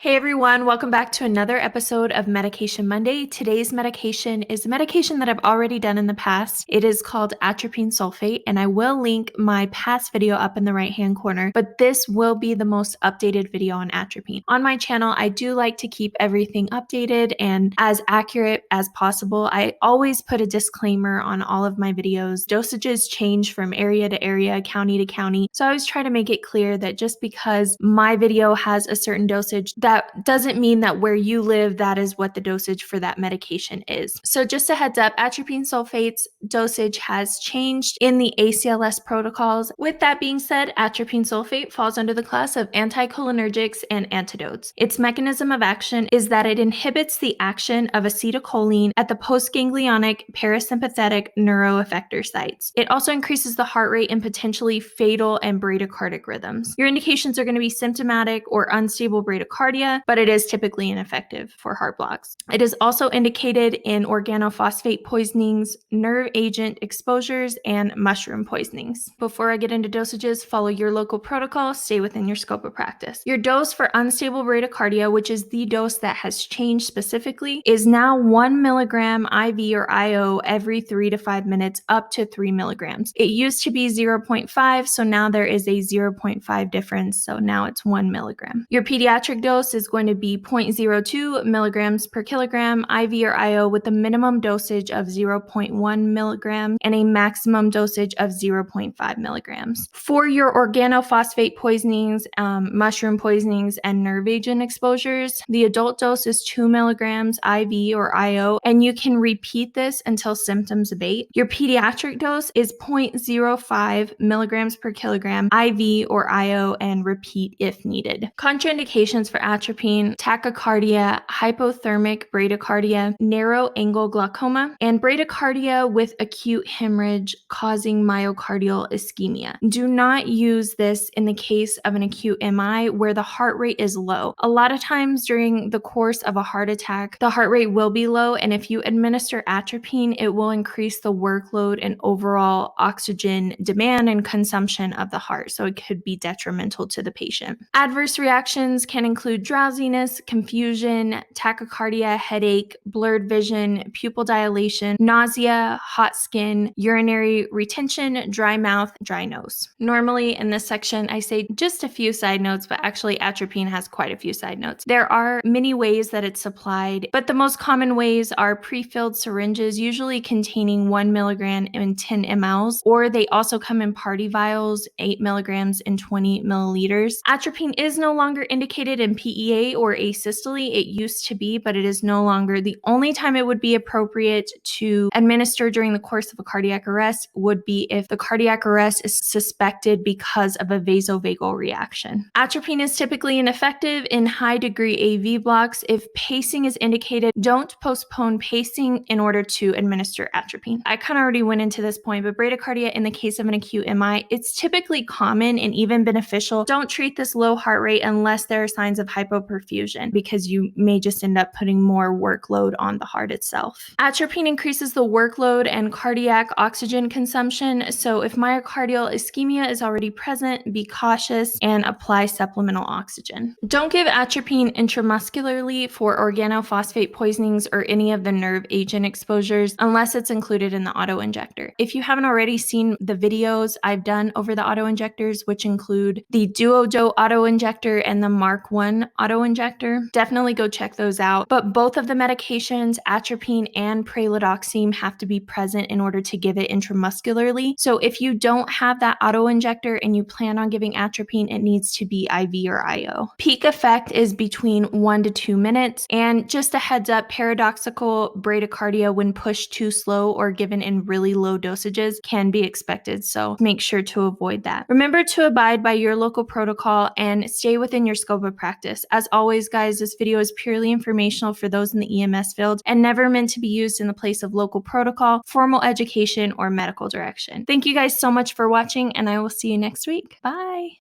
Hey everyone, welcome back to another episode of Medication Monday. Today's medication is a medication that I've already done in the past. It is called Atropine Sulfate, and I will link my past video up in the right-hand corner, but this will be the most updated video on atropine. On my channel, I do like to keep everything updated and as accurate as possible. I always put a disclaimer on all of my videos. Dosages change from area to area, county to county, so I always try to make it clear that just because my video has a certain dosage, that doesn't mean that where you live, that is what the dosage for that medication is. So just a heads up, atropine sulfate's dosage has changed in the ACLS protocols. With that being said, atropine sulfate falls under the class of anticholinergics and antidotes. Its mechanism of action is that it inhibits the action of acetylcholine at the postganglionic parasympathetic neuroeffector sites. It also increases the heart rate in potentially fatal and bradycardic rhythms. Your indications are going to be symptomatic or unstable bradycardia, but it is typically ineffective for heart blocks. It is also indicated in organophosphate poisonings, nerve agent exposures, and mushroom poisonings. Before I get into dosages, follow your local protocol, stay within your scope of practice. Your dose for unstable bradycardia, which is the dose that has changed specifically, is now 1 milligram IV or IO every 3 to 5 minutes up to 3 milligrams. It used to be 0.5, so now there is a 0.5 difference, so now it's 1 milligram. Your pediatric dose is going to be 0.02 milligrams per kilogram IV or IO with a minimum dosage of 0.1 milligram and a maximum dosage of 0.5 milligrams. For your organophosphate poisonings, mushroom poisonings, and nerve agent exposures, the adult dose is 2 milligrams IV or IO, and you can repeat this until symptoms abate. Your pediatric dose is 0.05 milligrams per kilogram IV or IO and repeat if needed. Contraindications for atropine: tachycardia, hypothermic bradycardia, narrow angle glaucoma, and bradycardia with acute hemorrhage causing myocardial ischemia. Do not use this in the case of an acute MI where the heart rate is low. A lot of times during the course of a heart attack, the heart rate will be low, and if you administer atropine, it will increase the workload and overall oxygen demand and consumption of the heart, so it could be detrimental to the patient. Adverse reactions can include drowsiness, confusion, tachycardia, headache, blurred vision, pupil dilation, nausea, hot skin, urinary retention, dry mouth, dry nose. Normally in this section, I say just a few side notes, but actually atropine has quite a few side notes. There are many ways that it's supplied, but the most common ways are pre-filled syringes, usually containing 1 milligram and 10 mLs, or they also come in party vials, 8 milligrams and 20 milliliters. Atropine is no longer indicated in PEA or asystole. It used to be, but it is no longer. The only time it would be appropriate to administer during the course of a cardiac arrest would be if the cardiac arrest is suspected because of a vasovagal reaction. Atropine is typically ineffective in high degree AV blocks. If pacing is indicated, don't postpone pacing in order to administer atropine. I kind of already went into this point, but bradycardia in the case of an acute MI, it's typically common and even beneficial. Don't treat this low heart rate unless there are signs of hypoperfusion, because you may just end up putting more workload on the heart itself. Atropine increases the workload and cardiac oxygen consumption, so if myocardial ischemia is already present, be cautious and apply supplemental oxygen. Don't give atropine intramuscularly for organophosphate poisonings or any of the nerve agent exposures unless it's included in the auto-injector. If you haven't already seen the videos I've done over the auto-injectors, which include the Duodo auto-injector and the Mark 1 auto-injector, definitely go check those out. But both of the medications, atropine and pralidoxime, have to be present in order to give it intramuscularly. So if you don't have that auto-injector and you plan on giving atropine, it needs to be IV or IO. Peak effect is between 1 to 2 minutes, and just a heads up, paradoxical bradycardia when pushed too slow or given in really low dosages can be expected, so make sure to avoid that. Remember to abide by your local protocol and stay within your scope of practice. As always, guys, this video is purely informational for those in the EMS field and never meant to be used in the place of local protocol, formal education, or medical direction. Thank you guys so much for watching, and I will see you next week. Bye!